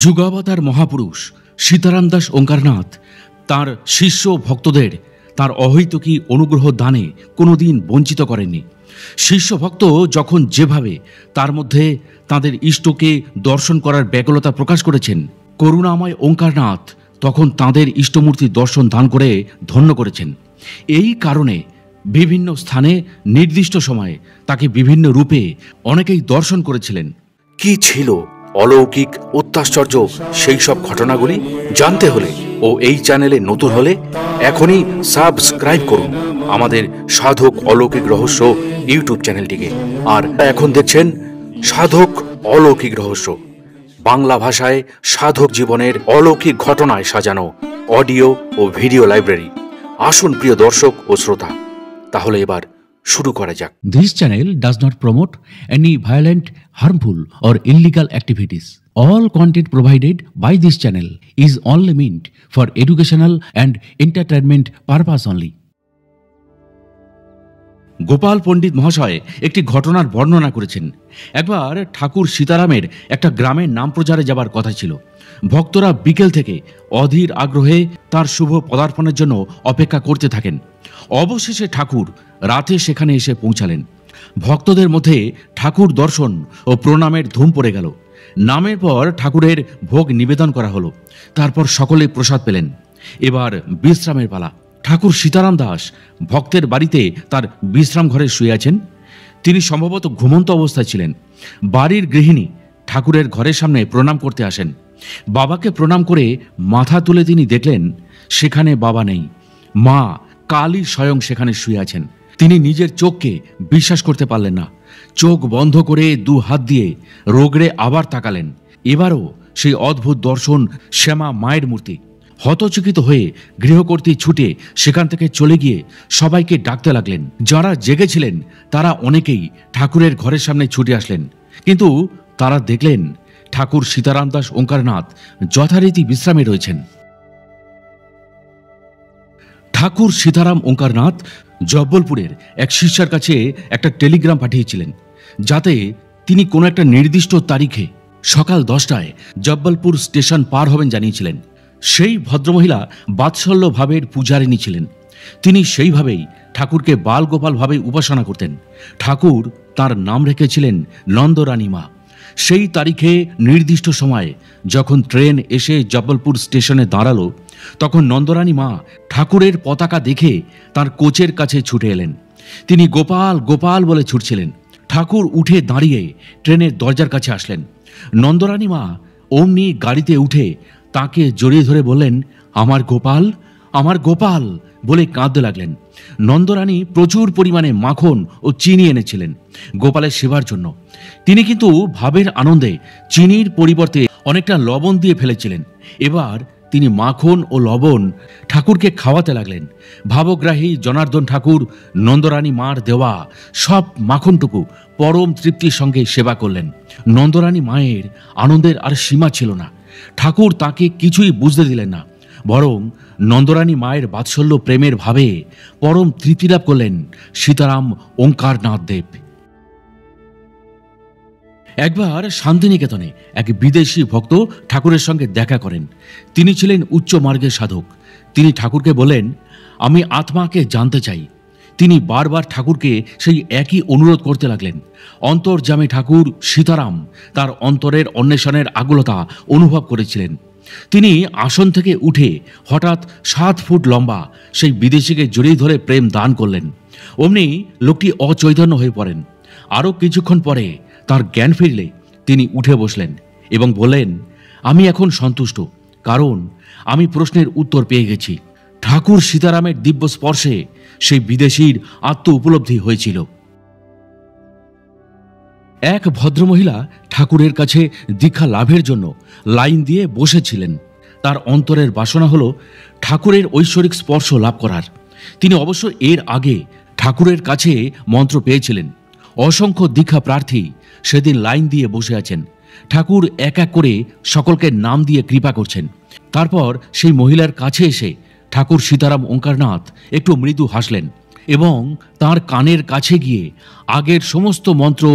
যুগাবতার মহাপুরুষ সীতারাম দাস ওঙ্কারনাথ তাঁর শিষ্য ভক্তদের তাঁর অহৈতুকী অনুগ্রহ দানে কোনোদিন বঞ্চিত করেননি। শিষ্য ভক্ত যখন যেভাবে তার মধ্যে তাঁদের ইষ্টকে দর্শন করার ব্যাকুলতা প্রকাশ করেছেন, করুণাময় ওঙ্কারনাথ তখন তাঁদের ইষ্টমূর্তি দর্শন দান করে ধন্য করেছেন। এই কারণে বিভিন্ন স্থানে নির্দিষ্ট সময়ে তাকে বিভিন্ন রূপে অনেকেই দর্শন করেছিলেন। কি ছিল অলৌকিক অত্যাশ্চর্য সেই সব ঘটনাগুলি জানতে হলে ও এই চ্যানেলে নতুন হলে এখনই সাবস্ক্রাইব করুন আমাদের সাধক অলৌকিক রহস্য ইউটিউব চ্যানেলটিকে। আর এখন দেখছেন সাধক অলৌকিক রহস্য, বাংলা ভাষায় সাধক জীবনের অলৌকিক ঘটনায় সাজানো অডিও ও ভিডিও লাইব্রেরি। আসুন প্রিয় দর্শক ও শ্রোতা, তাহলে এবার শুরু করা যাক। This channel does not promote any violent, harmful or illegal activities. All content provided by this channel is only meant for educational and entertainment purpose only. Gopal পণ্ডিত মহাশয় একটি ঘটনার বর্ণনা করেছেন। একবার ঠাকুর সীতারামের একটা গ্রামের নাম প্রচারে যাবার কথা ছিল। ভক্তরা বিকেল থেকে অধীর আগ্রহে তার শুভ পদার্পণের জন্য অপেক্ষা করতে থাকেন। অবশেষে ঠাকুর রাতে সেখানে এসে পৌঁছালেন। ভক্তদের মধ্যে ঠাকুর দর্শন ও প্রণামের ধুম পড়ে গেল। নামের পর ঠাকুরের ভোগ নিবেদন করা হলো। তারপর সকলে প্রসাদ পেলেন। এবার বিশ্রামের পালা। ঠাকুর সীতারাম দাস ভক্তের বাড়িতে তার বিশ্রাম ঘরে শুয়ে আছেন। তিনি সম্ভবত ঘুমন্ত অবস্থায় ছিলেন। বাড়ির গৃহিণী ঠাকুরের ঘরের সামনে প্রণাম করতে আসেন। বাবাকে প্রণাম করে মাথা তুলে তিনি দেখলেন সেখানে বাবা নেই, মা কালী স্বয়ং সেখানে শুয়ে আছেন। তিনি নিজের চোখকে বিশ্বাস করতে পারলেন না। চোখ বন্ধ করে দু হাত দিয়ে রোগড়ে আবার তাকালেন। এবারও সেই অদ্ভুত দর্শন, শ্যামা মায়ের মূর্তি। হতচকিত হয়ে গৃহকর্ত্রী ছুটে সেখান থেকে চলে গিয়ে সবাইকে ডাকতে লাগলেন। যারা জেগেছিলেন তারা অনেকেই ঠাকুরের ঘরের সামনে ছুটে আসলেন, কিন্তু তারা দেখলেন ঠাকুর সীতারাম দাস ওঙ্কারনাথ যথারীতি বিশ্রামে রয়েছেন। ঠাকুর সীতারাম ওঙ্কারনাথ জব্বলপুরের এক শিষ্যের কাছে একটা টেলিগ্রাম পাঠিয়েছিলেন, যাতে তিনি কোনো একটা নির্দিষ্ট তারিখে সকাল 10টায় জব্বলপুর স্টেশন পার হবেন জানিয়েছিলেন। সেই ভদ্রমহিলা বাৎসল্য ভাবের পূজারিণী ছিলেন। তিনি সেইভাবেই ঠাকুরকে বালগোপাল ভাবে উপাসনা করতেন। ঠাকুর তার নাম রেখেছিলেন নন্দরানী মা। সেই তারিখে নির্দিষ্ট সময়ে যখন ট্রেন এসে জব্বলপুর স্টেশনে দাঁড়ালো, তখন নন্দরানী মা ঠাকুরের পতাকা দেখে তার কোচের কাছে ছুটে এলেন। তিনি গোপাল গোপাল বলে ছুটছিলেন। ঠাকুর উঠে দাঁড়িয়ে ট্রেনের দরজার কাছে আসলেন। নন্দরানী মা অমনি গাড়িতে উঠে তাকে জড়িয়ে ধরে বললেন, আমার গোপাল, আমার গোপাল বলে কাঁদতে লাগলেন। নন্দরানী প্রচুর পরিমাণে মাখন ও চিনি এনেছিলেন গোপালের সেবার জন্য। তিনি কিন্তু ভাবের আনন্দে চিনির পরিবর্তে অনেকটা লবণ দিয়ে ফেলেছিলেন। এবার তিনি মাখন ও লবণ ঠাকুরকে খাওয়াতে লাগলেন। ভাবগ্রাহী জনার্দন ঠাকুর নন্দরানী মার দেওয়া সব মাখনটুকু পরম তৃপ্তির সঙ্গে সেবা করলেন। নন্দরানী মায়ের আনন্দের আর সীমা ছিল না। ঠাকুর তাকে কিছুই বুঝতে দিলেন না, বরং নন্দরানী মায়ের বাৎসল্য প্রেমের ভাবে পরম তৃপ্তি লাভ করলেন সীতারাম ওঙ্কারনাথ দেব। একবার শান্তিনিকেতনে এক বিদেশি ভক্ত ঠাকুরের সঙ্গে দেখা করেন। তিনি ছিলেন উচ্চ মার্গের সাধক। তিনি ঠাকুরকে বললেন, আমি আত্মাকে জানতে চাই। তিনি বারবার ঠাকুরকে সেই একই অনুরোধ করতে লাগলেন। অন্তর্যামী ঠাকুর সীতারাম তার অন্তরের অন্বেষণের আকুলতা অনুভব করেছিলেন। তিনি আসন থেকে উঠে হঠাৎ 7 ফুট লম্বা সেই বিদেশিকে জড়িয়ে ধরে প্রেম দান করলেন। অমনি লোকটি অচৈতন্য হয়ে পড়েন। আরও কিছুক্ষণ পরে তার জ্ঞান ফিরলে তিনি উঠে বসলেন এবং বললেন, আমি এখন সন্তুষ্ট, কারণ আমি প্রশ্নের উত্তর পেয়ে গেছি। ঠাকুর সীতারামের দিব্য স্পর্শে সেই বিদেশির আত্ম উপলব্ধি হয়েছিল। এক ভদ্রমহিলা ঠাকুরের কাছে দীক্ষা লাভের জন্য লাইন দিয়ে বসেছিলেন। তার অন্তরের বাসনা হলো ঠাকুরের ঐশ্বরিক স্পর্শ লাভ করার। তিনি অবশ্য এর আগে ঠাকুরের কাছে মন্ত্র পেয়েছিলেন। অসংখ্য দীক্ষা প্রার্থী সেদিন লাইন দিয়ে বসে আছেন। ঠাকুর এক এক করে সকলকে নাম দিয়ে কৃপা করছেন। তারপর সেই মহিলার কাছে এসে ঠাকুর সীতারাম ওঙ্কারনাথ একটু মৃদু হাসলেন এবং তার কানের কাছে গিয়ে আগের সমস্ত মন্ত্র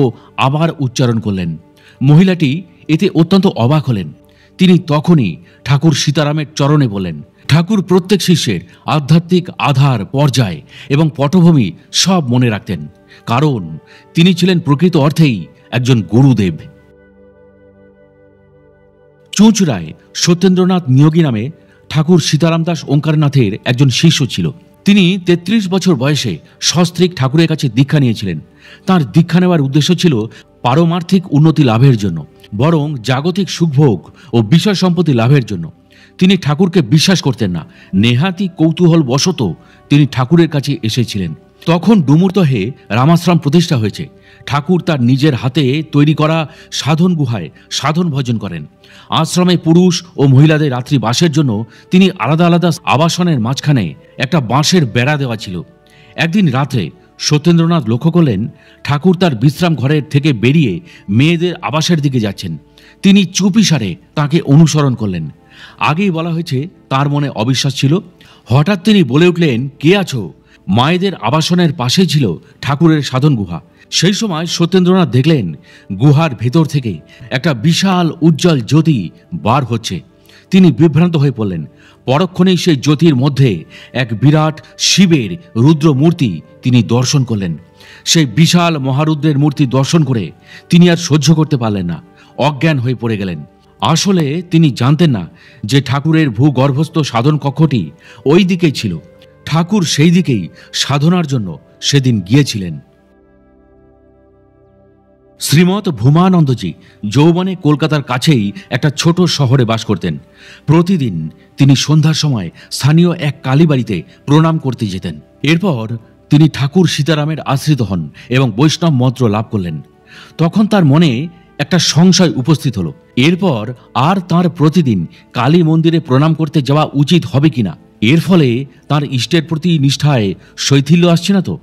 আবার উচ্চারণ করলেন। মহিলাটি এতে অত্যন্ত অবাক হলেন। তিনি তখনই ঠাকুর সীতারামের চরণে বললেন। ঠাকুর প্রত্যেক শিষ্যের আধ্যাত্মিক আধার, পর্যায় এবং পটভূমি সব মনে রাখতেন, কারণ তিনি ছিলেন প্রকৃত অর্থেই একজন গুরুদেব। চুঁচুড়ায় সত্যেন্দ্রনাথ নিয়োগী নামে ঠাকুর সীতারাম দাস ওঙ্কারনাথের একজন শিষ্য ছিল। তিনি 33 বছর বয়সে সস্ত্রীক ঠাকুরের কাছে দীক্ষা নিয়েছিলেন। তার দীক্ষা নেওয়ার উদ্দেশ্য ছিল পারমার্থিক উন্নতি লাভের জন্য, বরং জাগতিক সুখভোগ ও বিষয় সম্পত্তি লাভের জন্য। তিনি ঠাকুরকে বিশ্বাস করতেন না, নেহাতি কৌতূহল বশত তিনি ঠাকুরের কাছে এসেছিলেন। তখন ডুমুরদহে রামাশ্রম প্রতিষ্ঠা হয়েছে। ঠাকুর তার নিজের হাতে তৈরি করা সাধন গুহায় সাধন ভজন করেন। আশ্রমে পুরুষ ও মহিলাদের রাত্রি বাসের জন্য তিনি আলাদা আলাদা আবাসনের মাঝখানে একটা বাঁশের বেড়া দেওয়া ছিল। একদিন রাত্রে সত্যেন্দ্রনাথ লক্ষ্য করলেন ঠাকুর তার বিশ্রাম ঘরের থেকে বেরিয়ে মেয়েদের আবাসের দিকে যাচ্ছেন। তিনি চুপিসারে তাকে অনুসরণ করলেন। আগেই বলা হয়েছে তার মনে অবিশ্বাস ছিল। হঠাৎ তিনি বলে উঠলেন, কে আছো? মায়েদের আবাসনের পাশেই ছিল ঠাকুরের সাধন গুহা। সেই সময় সত্যেন্দ্রনাথ দেখলেন গুহার ভেতর থেকে একটা বিশাল উজ্জ্বল জ্যোতি বার হচ্ছে। তিনি বিভ্রান্ত হয়ে পড়লেন। পরক্ষণেই সেই জ্যোতির মধ্যে এক বিরাট শিবের রুদ্র মূর্তি তিনি দর্শন করলেন। সেই বিশাল মহারুদ্রের মূর্তি দর্শন করে তিনি আর সহ্য করতে পারলেন না, অজ্ঞান হয়ে পড়ে গেলেন। আসলে তিনি জানতেন না যে ঠাকুরের ভূগর্ভস্থ সাধন কক্ষটি ওই দিকেই ছিল। ঠাকুর সেই দিকেই সাধনার জন্য সেদিন গিয়েছিলেন। শ্রীমৎ ভূমানন্দজি যৌবনে কলকাতার কাছেই একটা ছোট শহরে বাস করতেন। প্রতিদিন তিনি সন্ধ্যার সময় স্থানীয় এক কালীবাড়িতে প্রণাম করতে যেতেন। এরপর তিনি ঠাকুর সীতারামের আশ্রিত হন এবং বৈষ্ণব মন্ত্র লাভ করলেন। তখন তার মনে একটা সংশয় উপস্থিত হলো, এরপর আর তার প্রতিদিন কালী মন্দিরে প্রণাম করতে যাওয়া উচিত হবে কিনা। এর ফলে তার ইষ্টের প্রতি নিষ্ঠায় শৈথিল্য আসছে না তো।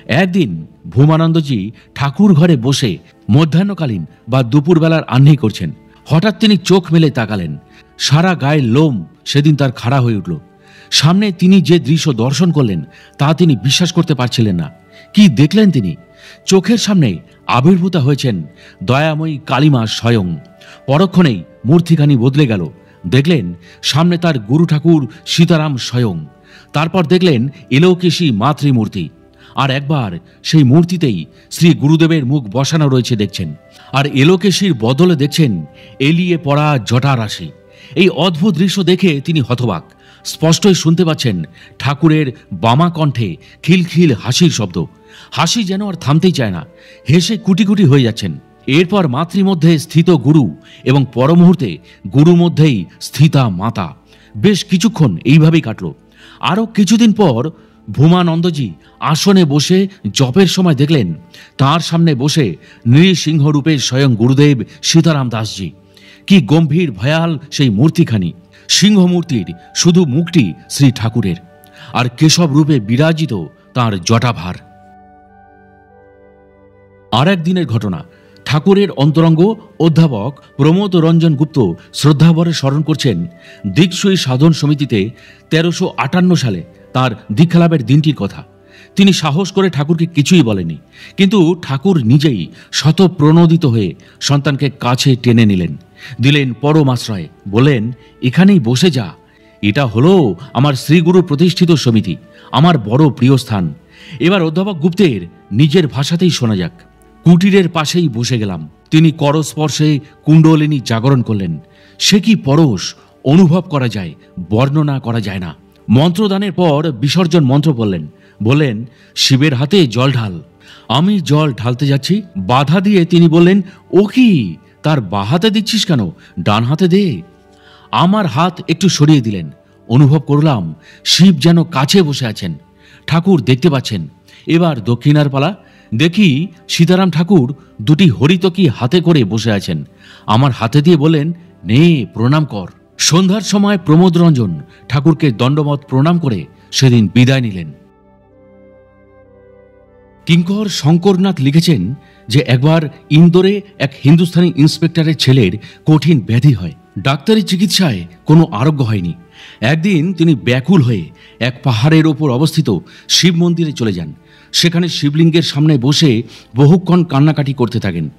একদিন ভূমানন্দজি ঠাকুর ঘরে বসে মধ্যাহ্নকালীন বা দুপুরবেলার আহ্নি করছেন। হঠাৎ তিনি চোখ মেলে তাকালেন। সারা গায়ের লোম সেদিন তার খাড়া হয়ে উঠল। সামনে তিনি যে দৃশ্য দর্শন করলেন তা তিনি বিশ্বাস করতে পারছিলেন না। কি দেখলেন তিনি? চোখের সামনে আবির্ভূতা হয়েছেন দয়াময়ী কালীমা স্বয়ং। পরক্ষণেই মূর্তিখানি বদলে গেল। দেখলেন সামনে তার গুরু ঠাকুর সীতারাম স্বয়ং। তারপর দেখলেন এলোকেশী মাতৃমূর্তি। আর একবার সেই মূর্তিতেই শ্রী গুরুদেবের মুখ বসানো রয়েছে দেখছেন। আর এলোকেশীর বদলে দেখছেন এলিয়ে পড়া জটারাশি। এই অদ্ভুত দৃশ্য দেখে তিনি হতবাক। স্পষ্টই শুনতে পাচ্ছেন ঠাকুরের বামা কণ্ঠে খিলখিল হাসির শব্দ। হাসি যেন আর থামতেই চায় না, হেসে কুটি কুটি হয়ে যাচ্ছেন। এরপর মাতৃমধ্যে স্থিত গুরু এবং পরমুহূর্তে গুরু মধ্যেই স্থিতা মাতা। বেশ কিছুক্ষণ এইভাবেই কাটল। আরও কিছুদিন পর ভূমানন্দজি আসনে বসে জপের সময় দেখলেন তার সামনে বসে নৃসিংহ রূপে স্বয়ং গুরুদেব সীতারাম দাসজি। কি গম্ভীর ভয়াল সেই মূর্তিখানি! সিংহ মূর্তির শুধু মুখটি শ্রী ঠাকুরের, আর কেশব রূপে বিরাজিত তাঁর জটাভার। আর একদিনের ঘটনা। ঠাকুরের অন্তরঙ্গ অধ্যাপক প্রমোদ রঞ্জন গুপ্ত শ্রদ্ধাভরে স্মরণ করছেন দীক্ষাই সাধন সমিতিতে 1358 সালে তার দীক্ষালাভের দিনটির কথা। তিনি সাহস করে ঠাকুরকে কিছুই বলেনি, কিন্তু ঠাকুর নিজেই শতপ্রণোদিত হয়ে সন্তানকে কাছে টেনে নিলেন, দিলেন পরম আশ্রয়, বলেন, এখানেই বসে যা। এটা হলো আমার শ্রীগুরু প্রতিষ্ঠিত সমিতি, আমার বড় প্রিয় স্থান। এবার অধ্যাপক গুপ্তের নিজের ভাষাতেই শোনা যাক। কুটিরের পাশেই বসে গেলাম। তিনি করস্পর্শে কুণ্ডলিনী জাগরণ করলেন। সে কি পরশ! অনুভব করা যায়, বর্ণনা করা যায় না। মন্ত্রদানের পর বিসর্জন মন্ত্র বললেন। বললেন, শিবের হাতে জল ঢাল। আমি জল ঢালতে যাচ্ছি, বাধা দিয়ে তিনি বললেন, ও কি, তার বাঁ হাতে দিচ্ছিস কেন? ডান হাতে দে। আমার হাত একটু সরিয়ে দিলেন। অনুভব করলাম শিব যেন কাছে বসে আছেন। ঠাকুর দেখতে পাচ্ছেন। এবার দক্ষিণার পালা। দেখি সীতারাম ঠাকুর দুটি হরিতকি হাতে করে বসে আছেন। আমার হাতে দিয়ে বলেন, নে প্রণাম কর। সন্ধ্যার সময় প্রমোদ রঞ্জন ঠাকুরকে দণ্ডবত প্রণাম করে সেদিন বিদায় নিলেন। কিঙ্কর শঙ্করনাথ লিখেছেন যে একবার ইন্দোরে এক হিন্দুস্তানি ইন্সপেক্টরের ছেলের কঠিন ব্যাধি হয়। ডাক্তারি চিকিৎসায় কোনো আরোগ্য হয়নি। একদিন তিনি ব্যাকুল হয়ে এক পাহাড়ের ওপর অবস্থিত শিব মন্দিরে চলে যান। সেখানে শিবলিঙ্গের সামনে বসে বহুক্ষণ কান্নাকাটি করতে থাকেন।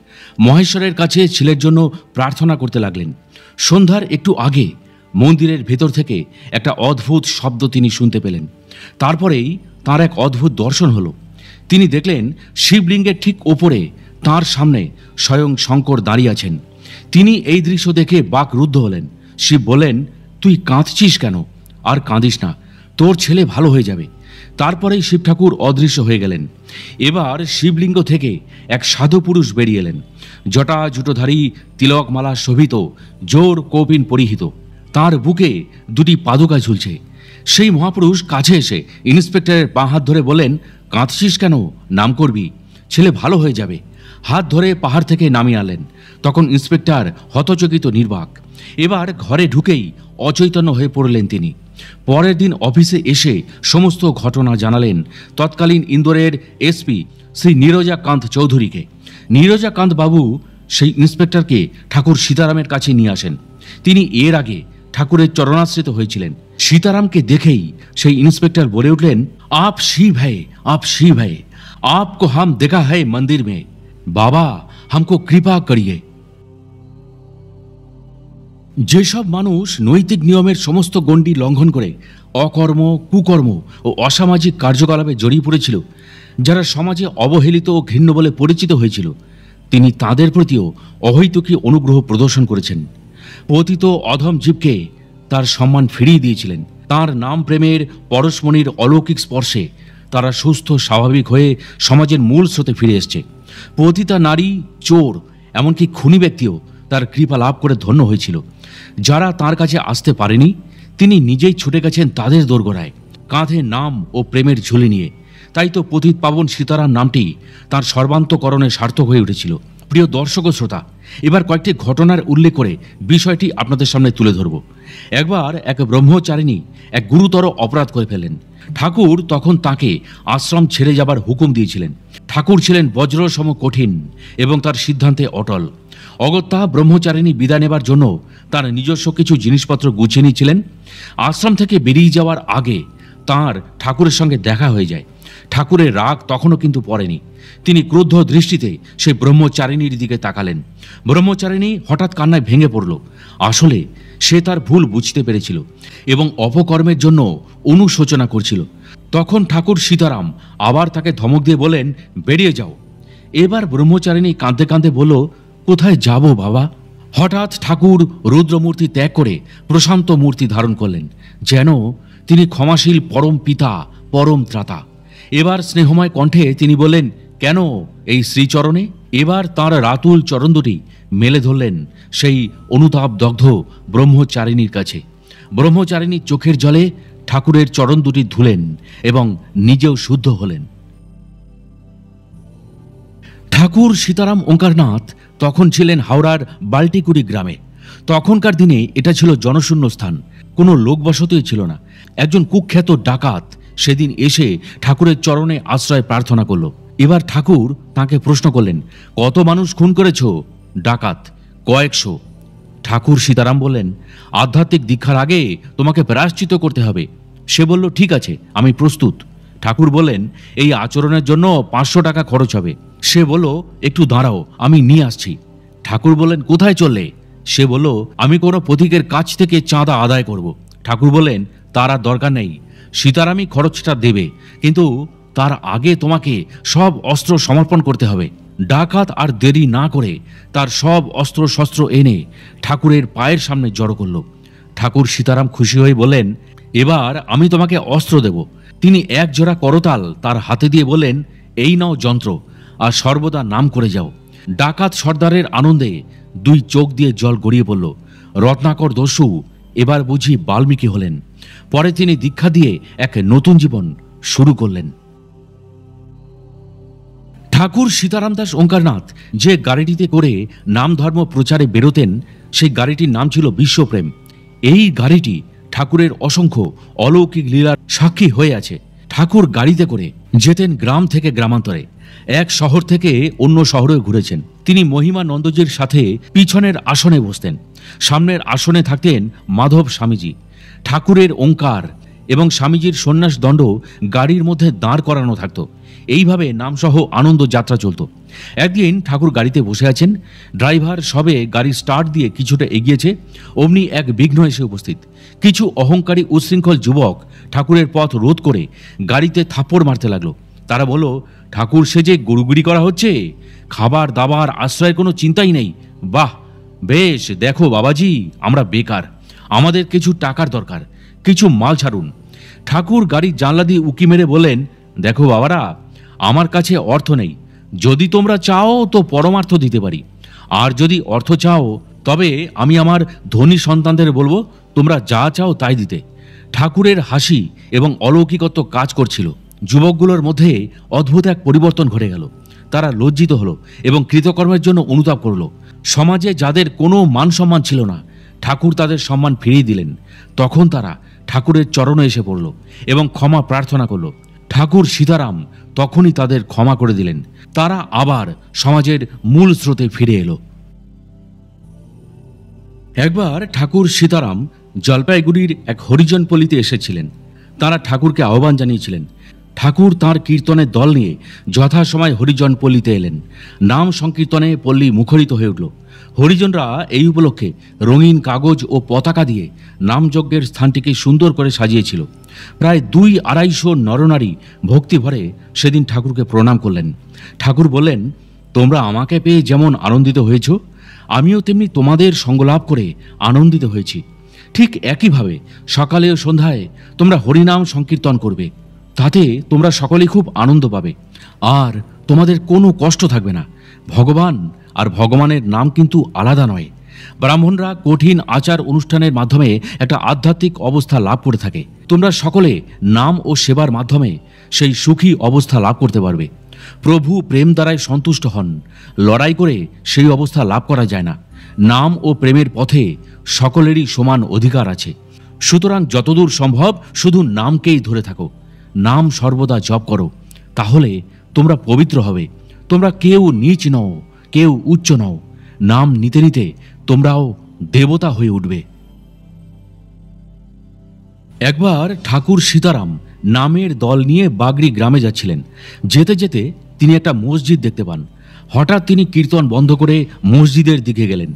মহেশ্বরের কাছে ছেলের জন্য প্রার্থনা করতে লাগলেন। সন্ধ্যার একটু আগে মন্দিরের ভেতর থেকে একটা অদ্ভুত শব্দ তিনি শুনতে পেলেন। তারপরেই তার এক অদ্ভুত দর্শন হলো। তিনি দেখলেন শিবলিঙ্গের ঠিক ওপরে তার সামনে স্বয়ং শঙ্কর দাঁড়িয়ে আছেন। তিনি এই দৃশ্য দেখে বাকরুদ্ধ হলেন। শিব বলেন, তুই কাঁদছিস কেন? আর কাঁদিস না, তোর ছেলে ভালো হয়ে যাবে। তারপরেই শিব ঠাকুর অদৃশ্য হয়ে গেলেন। এবার শিবলিঙ্গ থেকে এক সাধু পুরুষ বেরিয়ে এলেন, জটা জুটোধারী, তিলকমালা শোভিত, জোর কৌপিন পরিহিত। তার বুকে দুটি পাদুকা ঝুলছে। সেই মহাপুরুষ কাছে এসে ইন্সপেক্টরের বাঁ হাত ধরে বলেন, কাঁদছিস কেন? নাম করবি, ছেলে ভালো হয়ে যাবে। হাত ধরে পাহাড় থেকে নামিয়ে আনলেন। তখন ইন্সপেক্টর হতচকিত নির্বাক। এবার ঘরে ঢুকেই অচৈতন্য হয়ে পড়লেন তিনি। পরের দিন অফিসে এসে সমস্ত ঘটনা জানালেন তৎকালীন ইন্দোরের এসপি শ্রী নীরজাকান্ত চৌধুরীকে। নীরজাকান্ত বাবু সেই ইন্সপেক্টরকে ঠাকুর সীতারামের কাছে নিয়ে আসেন। তিনি এর আগে ঠাকুরের চরণাশ্রিত হয়েছিলেন। সীতারামকে দেখেই সেই ইন্সপেক্টর বলে উঠলেন, आप शिव है, आप शिव है, आपको हम देखा है मंदिर में, बाबा हमको कृपा करिए। যেসব মানুষ নৈতিক নিয়মের সমস্ত গণ্ডি লঙ্ঘন করে অকর্ম, কুকর্ম ও অসামাজিক কার্যকলাপে জড়িয়ে পড়েছিল, যারা সমাজে অবহেলিত ও ঘৃণ্য বলে পরিচিত হয়েছিল, তিনি তাদের প্রতিও অহৈতুকী অনুগ্রহ প্রদর্শন করেছেন। পতিত অধম জীবকে তার সম্মান ফিরিয়ে দিয়েছিলেন। তার নাম প্রেমের পরশমণির অলৌকিক স্পর্শে তারা সুস্থ স্বাভাবিক হয়ে সমাজের মূল স্রোতে ফিরে এসছে। পতিতা নারী, চোর, এমনকি খুনি ব্যক্তিও তার কৃপা লাভ করে ধন্য হয়েছিল। যারা তার কাছে আসতে পারেনি, তিনি নিজেই ছুটে গেছেন তাদের দোরগোড়ায়, কাঁধে নাম ও প্রেমের ঝুলি নিয়ে। তাই তো পতিত পাবন সীতারাম নামটি তার সর্বান্তকরণে সার্থক হয়ে উঠেছিল। প্রিয় দর্শক ও শ্রোতা, এবার কয়েকটি ঘটনার উল্লেখ করে বিষয়টি আপনাদের সামনে তুলে ধরব। একবার এক ব্রহ্মচারিণী এক গুরুতর অপরাধ করে ফেলেন। ঠাকুর তখন তাকে আশ্রম ছেড়ে যাবার হুকুম দিয়েছিলেন। ঠাকুর ছিলেন বজ্রসম কঠিন এবং তার সিদ্ধান্তে অটল। অগত্যা ব্রহ্মচারিণী বিদায় নেবার জন্য তার নিজস্ব কিছু জিনিসপত্র গুছিয়ে নিয়েছিলেন। আশ্রম থেকে বেরিয়ে যাওয়ার আগে তাঁর ঠাকুরের সঙ্গে দেখা হয়ে যায়। ঠাকুরের রাগ তখনও কিন্তু পড়েনি। তিনি ক্রুদ্ধ দৃষ্টিতে সেই ব্রহ্মচারিণীর দিকে তাকালেন। ব্রহ্মচারিণী হঠাৎ কান্নায় ভেঙে পড়ল। আসলে সে তার ভুল বুঝতে পেরেছিল এবং অপকর্মের জন্য অনুশোচনা করছিল। তখন ঠাকুর সীতারাম আবার তাকে ধমক দিয়ে বলেন, বেরিয়ে যাও। এবার ব্রহ্মচারিণী কাঁদতে কাঁদতে বলল, কোথায় যাব বাবা? হঠাৎ ঠাকুর রুদ্রমূর্তি ত্যাগ করে প্রশান্ত মূর্তি ধারণ করলেন, যেন তিনি ক্ষমাশীল পরম পিতা, পরম ত্রাতা। এবার স্নেহময় কণ্ঠে তিনি বললেন, কেন এই শ্রীচরণে? এবার তাঁর রাতুল চরণ দুটি মেলে ধরলেন সেই অনুতাপ দগ্ধ ব্রহ্মচারিণীর কাছে। ব্রহ্মচারিণীর চোখের জলে ঠাকুরের চরণ দুটি ধুলেন এবং নিজেও শুদ্ধ হলেন। ঠাকুর সীতারাম ওঙ্কারনাথ তখন ছিলেন হাওড়ার বাল্টিকুড়ি গ্রামে। তখনকার দিনে এটা ছিল জনশূন্য স্থান, কোনো লোকবসতিও ছিল না। একজন কুখ্যাত ডাকাত সেদিন এসে ঠাকুরের চরণে আশ্রয় প্রার্থনা করল। এবার ঠাকুর তাকে প্রশ্ন করলেন, কত মানুষ খুন করেছ? ডাকাত, কয়েকশো। ঠাকুর সীতারাম বললেন, আধ্যাত্মিক দীক্ষার আগে তোমাকে প্রায়শ্চিত্ত করতে হবে। সে বলল, ঠিক আছে, আমি প্রস্তুত। ঠাকুর বললেন, এই আচরণের জন্য 500 টাকা খরচ হবে। সে বলল, একটু দাঁড়াও, আমি নিয়ে আসছি। ঠাকুর বললেন, কোথায় চললে? সে বলল, আমি কোনো পথিকের কাছ থেকে চাঁদা আদায় করব। ঠাকুর বললেন, তার আর দরকার নেই, সীতারামই খরচটা দেবে, কিন্তু তার আগে তোমাকে সব অস্ত্র সমর্পণ করতে হবে। ডাকাত আর দেরি না করে তার সব অস্ত্র শস্ত্র এনে ঠাকুরের পায়ের সামনে জড়ো করল। ঠাকুর সীতারাম খুশি হয়ে বললেন, এবার আমি তোমাকে অস্ত্র দেব। তিনি এক জোড়া করতাল তার হাতে দিয়ে বললেন, এই নাও যন্ত্র, আর সর্বদা নাম করে যাও। ডাকাত সর্দারের আনন্দে দুই চোখ দিয়ে জল গড়িয়ে পড়ল। রত্নাকর দস্যু এবার বুঝি বাল্মীকি হলেন। পরে তিনি দীক্ষা দিয়ে এক নতুন জীবন শুরু করলেন। ঠাকুর সীতারাম দাস ওঙ্কারনাথ যে গাড়িটিতে করে নাম ধর্ম প্রচারে বেরোতেন, সেই গাড়িটির নাম ছিল বিশ্বপ্রেম। এই গাড়িটি ঠাকুরের অসংখ্য অলৌকিক লীলার সাক্ষী হয়ে আছে। ঠাকুর গাড়িতে করে যেতেন গ্রাম থেকে গ্রামান্তরে, এক শহর থেকে অন্য শহরে ঘুরেছেন। তিনি মহিমা নন্দজির সাথে পিছনের আসনে বসতেন, সামনের আসনে থাকতেন মাধব স্বামীজি। ঠাকুরের ওঙ্কার এবং স্বামীজির সন্ন্যাস দণ্ড গাড়ির মধ্যে দাঁড় করানো থাকতো। এইভাবে নামসহ আনন্দ যাত্রা চলত। একদিন ঠাকুর গাড়িতে বসে আছেন, ড্রাইভার সবে গাড়ি স্টার্ট দিয়ে কিছুটা এগিয়েছে, অমনি এক বিঘ্ন এসে উপস্থিত। কিছু অহংকারী উচ্ছৃঙ্খল যুবক ঠাকুরের পথ রোধ করে গাড়িতে থাপ্পড় মারতে লাগলো। তারা বলল, ঠাকুর সেজে গুড়গুড়ি করা হচ্ছে, খাবার দাবার আশ্রয়ের কোনো চিন্তাই নেই। বাহ, বেশ, দেখো বাবাজি, আমরা বেকার, আমাদের কিছু টাকার দরকার, কিছু মাল ছাড়ুন। ঠাকুর গাড়ির জানলা দিয়ে উকি মেরে বললেন, দেখো বাবারা, আমার কাছে অর্থ নেই, যদি তোমরা চাও তো পরমার্থ দিতে পারি, আর যদি অর্থ চাও তবে আমি আমার ধনী সন্তানদের বলবো তোমরা যা চাও তাই দিতে। ঠাকুরের হাসি এবং অলৌকিকত্ব কাজ করছিল। যুবকগুলোর মধ্যে অদ্ভুত এক পরিবর্তন ঘটে গেল। তারা লজ্জিত হলো এবং কৃতকর্মের জন্য অনুতাপ করল। সমাজে যাদের কোনো মান সম্মান ছিল না, ঠাকুর তাদের সম্মান ফিরিয়ে দিলেন। তখন তারা ঠাকুরের চরণে এসে পড়ল এবং ক্ষমা প্রার্থনা করল। ঠাকুর সীতারাম তখনই তাদের ক্ষমা করে দিলেন। তারা আবার সমাজের মূল স্রোতে ফিরে এলো। একবার ঠাকুর সীতারাম জলপাইগুড়ির এক হরিজন পল্লীতে এসেছিলেন। তারা ঠাকুরকে আহ্বান জানিয়েছিলেন। ঠাকুর তাঁর কীর্তনের দল নিয়ে যথাসময় হরিজন পল্লীতে এলেন। নাম সংকীর্তনে পল্লী মুখরিত হয়ে উঠল। হরিজনরা এই উপলক্ষে রঙিন কাগজ ও পতাকা দিয়ে নামযজ্ঞের স্থানটিকে সুন্দর করে সাজিয়েছিল। প্রায় 200-250 নরনারী ভক্তিভরে সেদিন ঠাকুরকে প্রণাম করলেন। ঠাকুর বললেন, তোমরা আমাকে পেয়ে যেমন আনন্দিত হয়েছ, আমিও তেমনি তোমাদের সঙ্গলাভ করে আনন্দিত হয়েছি। ঠিক একইভাবে সকালে ও সন্ধ্যায় তোমরা হরিনাম সংকীর্তন করবে, তাতে তোমরা সকলেই খুব আনন্দ পাবে, আর তোমাদের কোনো কষ্ট থাকবে না। ভগবান আর ভগবানের নাম কিন্তু আলাদা নয়। ব্রাহ্মণরা কঠিন আচার অনুষ্ঠানের মাধ্যমে একটা আধ্যাত্মিক অবস্থা লাভ করে থাকে। তোমরা সকলে নাম ও সেবার মাধ্যমে সেই সুখী অবস্থা লাভ করতে পারবে। প্রভু প্রেম দ্বারাই সন্তুষ্ট হন, লড়াই করে সেই অবস্থা লাভ করা যায় না। নাম ও প্রেমের পথে সকলেরই সমান অধিকার আছে। সুতরাং যতদূর সম্ভব শুধু নামকেই ধরে থাকো, নাম সর্বদা জপ করো, তাহলে তোমরা পবিত্র হবে। তোমরা কেউ নীচ নও, কেউ উচ্চ নও। নাম নিতে নিতে তোমরাও দেবতা হয়ে উঠবে। একবার ঠাকুর সীতারাম নামের দল নিয়ে বাগড়ি গ্রামে যাচ্ছিলেন। যেতে যেতে তিনি একটা মসজিদ দেখতে পান। হঠাৎ তিনি কীর্তন বন্ধ করে মসজিদের দিকে গেলেন।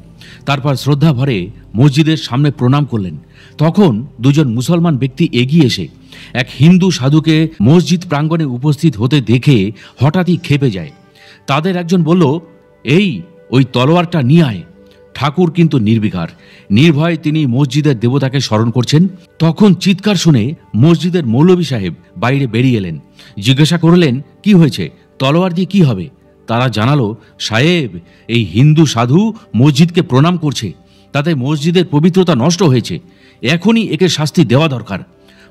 তারপর শ্রদ্ধা ভরে মসজিদের সামনে প্রণাম করলেন। তখন দুজন মুসলমান ব্যক্তি এগিয়ে এসে এক হিন্দু সাধুকে মসজিদ প্রাঙ্গণে উপস্থিত হতে দেখে হঠাৎই ক্ষেপে যায়। তাদের একজন বলল, এই ওই তলোয়ারটা নিয়ে আয়। ঠাকুর কিন্তু নির্বিকার, নির্ভয়ে তিনি মসজিদের দেবতাকে স্মরণ করছেন। তখন চিৎকার শুনে মসজিদের মৌলভী সাহেব বাইরে বেরিয়ে এলেন। জিজ্ঞাসা করলেন, কি হয়েছে, তলোয়ার দিয়ে কি হবে? তারা জানালো, সাহেব, এই হিন্দু সাধু মসজিদকে প্রণাম করছে, তাতে মসজিদের পবিত্রতা নষ্ট হয়েছে, এখনই একে শাস্তি দেওয়া দরকার।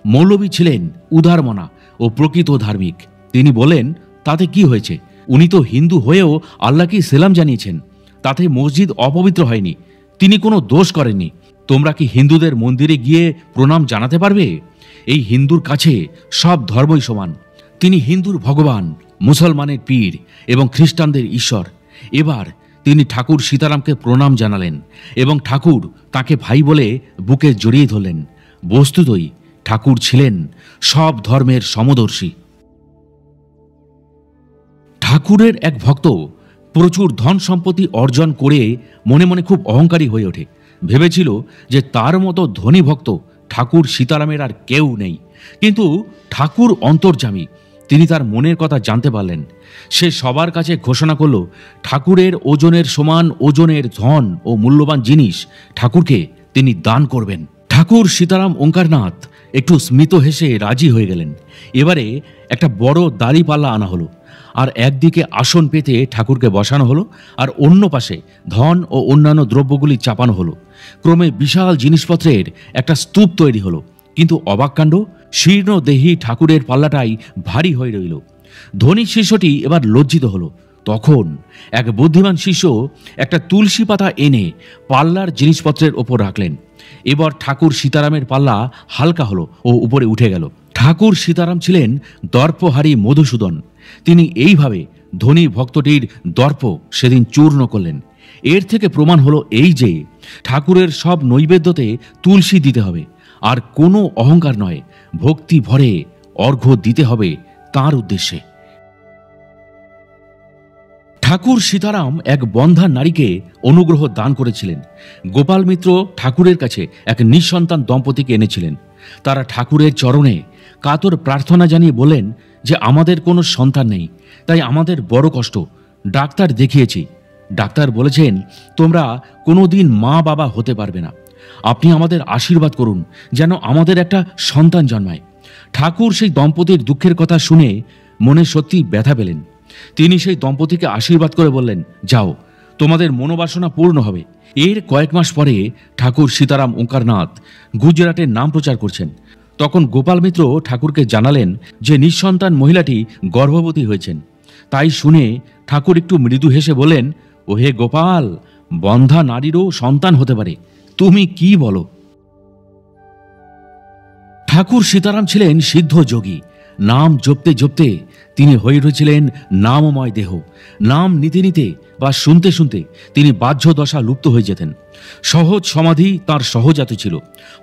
মৌলভী ছিলেন উদারমনা ও প্রকৃত ধার্মিক। তিনি বলেন, তাতে কি হয়েছে? উনি তো হিন্দু হয়েও আল্লাহকে সেলাম জানিয়েছেন, তাতে মসজিদ অপবিত্র হয়নি, তিনি কোনো দোষ করেননি। তোমরা কি হিন্দুদের মন্দিরে গিয়ে প্রণাম জানাতে পারবে? এই হিন্দুর কাছে সব ধর্মই সমান। তিনি হিন্দুর ভগবান, মুসলমানের পীর এবং খ্রিস্টানদের ঈশ্বর। এবার তিনি ঠাকুর সীতারামকে প্রণাম জানালেন এবং ঠাকুর তাকে ভাই বলে বুকে জড়িয়ে ধরলেন। বস্তুতই ঠাকুর ছিলেন সব ধর্মের সমদর্শী। ঠাকুরের এক ভক্ত প্রচুর ধন সম্পত্তি অর্জন করে মনে মনে খুব অহংকারী হয়ে ওঠে। ভেবেছিল যে তার মতো ধনী ভক্ত ঠাকুর সীতারামের আর কেউ নেই। কিন্তু ঠাকুর অন্তর্যামী, তিনি তার মনের কথা জানতে পারলেন। সে সবার কাছে ঘোষণা করল, ঠাকুরের ওজনের সমান ওজনের ধন ও মূল্যবান জিনিস ঠাকুরকে তিনি দান করবেন। ঠাকুর সীতারাম ওঙ্কারনাথ একটু স্মিত হেসে রাজি হয়ে গেলেন। এবারে একটা বড় দাড়িপাল্লা আনা হলো, আর একদিকে আসন পেতে ঠাকুরকে বসানো হলো, আর অন্য পাশে ধন ও অন্যান্য দ্রব্যগুলি চাপানো হলো। ক্রমে বিশাল জিনিসপত্রের একটা স্তূপ তৈরি হলো। কিন্তু অবাক কাণ্ড, শীর্ণ দেহী ঠাকুরের পাল্লাটাই ভারী হয়ে রইল। ধনী শিষ্যটি এবার লজ্জিত হলো। তখন এক বুদ্ধিমান শিষ্য একটা তুলসী পাতা এনে পাল্লার জিনিসপত্রের ওপর রাখলেন। এবার ঠাকুর সীতারামের পাল্লা হালকা হলো ও উপরে উঠে গেল। ঠাকুর সীতারাম ছিলেন দর্পহারী মধুসূদন। তিনি এইভাবে ধনী ভক্তটির দর্প সেদিন চূর্ণ করলেন। এর থেকে প্রমাণ হলো এই যে ঠাকুরের সব নৈবেদ্যতে তুলসী দিতে হবে, আর কোনো অহংকার নয়, ভক্তি ভরে অর্ঘ্য দিতে হবে তার উদ্দেশ্যে। ঠাকুর সীতারাম এক বন্ধ্যা নারীকে অনুগ্রহ দান করেছিলেন। গোপাল মিত্র ঠাকুরের কাছে এক নিঃসন্তান দম্পতিকে এনেছিলেন। তারা ঠাকুরের চরণে কাতর প্রার্থনা জানিয়ে বললেন যে আমাদের কোনো সন্তান নেই, তাই আমাদের বড় কষ্ট। ডাক্তার দেখিয়েছি, ডাক্তার বলেছেন তোমরা কোনোদিন মা বাবা হতে পারবে না। আপনি আমাদের আশীর্বাদ করুন যেন আমাদের একটা সন্তান জন্মায়। ঠাকুর সেই দম্পতির দুঃখের কথা শুনে মনে সত্যি ব্যথা পেলেন। তিনি সেই দম্পতিকে আশীর্বাদ করে বললেন, যাও, তোমাদের মনোবাসনা পূর্ণ হবে। এর কয়েক মাস পরে ঠাকুর সীতারাম ওঙ্কারনাথ গুজরাটের নাম প্রচার করছেন। তখন গোপাল মিত্র ঠাকুরকে জানালেন যে নিঃসন্তান মহিলাটি গর্ভবতী হয়েছেন। তাই শুনে ঠাকুর একটু মৃদু হেসে বলেন, ওহে গোপাল, বন্ধ্যা নারীরও সন্তান হতে পারে, তুমি কি বলো? ঠাকুর সীতারাম ছিলেন সিদ্ধ যোগী। নাম জপতে জপতে তিনি হয়ে রয়েছিলেন নামময় দেহ। নাম নিতে নিতে বা শুনতে শুনতে তিনি বাহ্য দশা লুপ্ত হয়ে যেতেন। সহজ সমাধি তাঁর সহজাত ছিল।